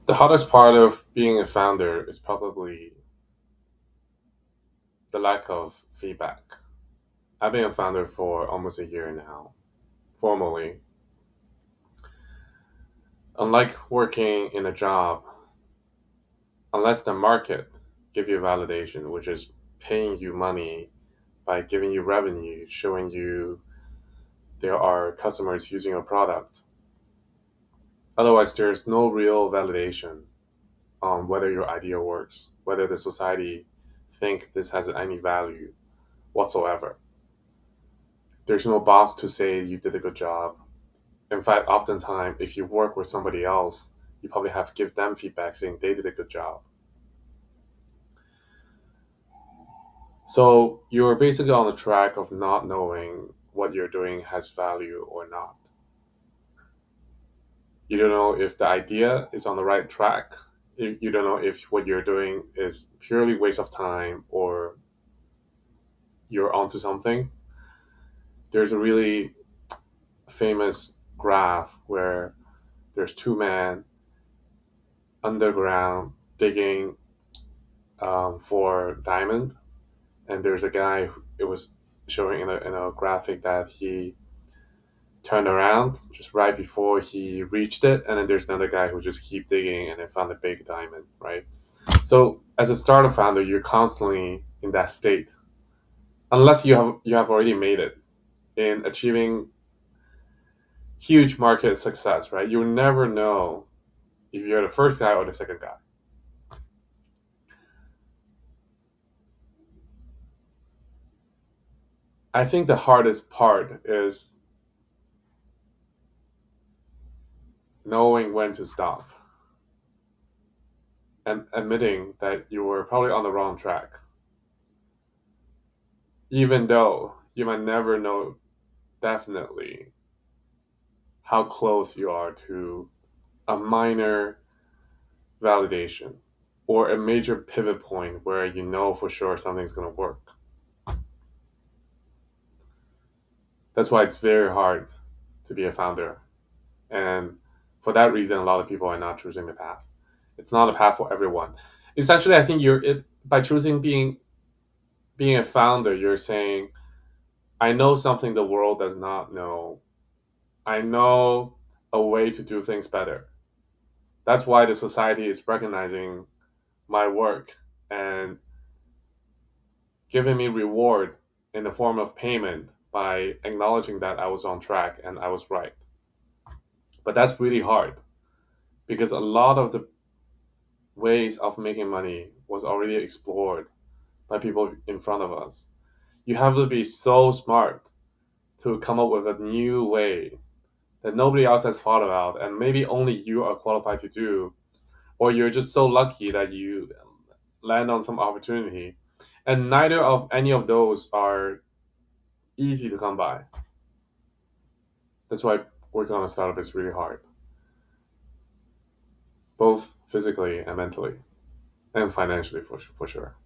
The hardest part of being a founder is probably the lack of feedback. I've been a founder for almost a year now, formally. Unlike working in a job, unless the market give you validation, which is paying you money by giving you revenue, showing you there are customers using your product. Otherwise, there's no real validation on whether your idea works, whether the society think this has any value whatsoever. There's no boss to say you did a good job. In fact, oftentimes, if you work with somebody else, you probably have to give them feedback saying they did a good job. So you're basically on the track of not knowing what you're doing has value or not. You don't know if the idea is on the right track. You don't know if what you're doing is purely waste of time or you're onto something. There's a really famous graph where there's two men underground digging for diamond, and there's a guy. It was showing in a graphic that he turned around just right before he reached it, and then there's another guy who just keep digging and then found a big diamond, right? So as a startup founder, you're constantly in that state, unless you have already made it in achieving huge market success, right? You will never know if you're the first guy or the second guy. I think the hardest part is knowing when to stop and admitting that you were probably on the wrong track, even though you might never know definitely how close you are to a minor validation or a major pivot point where you know for sure something's going to work. That's why it's very hard to be a founder. And for that reason, a lot of people are not choosing the path. It's not a path for everyone. Essentially, I think by choosing being a founder, you're saying, I know something the world does not know. I know a way to do things better. That's why the society is recognizing my work and giving me reward in the form of payment by acknowledging that I was on track and I was right. But that's really hard because a lot of the ways of making money was already explored by people in front of us. You have to be so smart to come up with a new way that nobody else has thought about and maybe only you are qualified to do, or you're just so lucky that you land on some opportunity. And neither of any of those are easy to come by. That's why working on a startup is really hard, both physically and mentally, and financially for sure.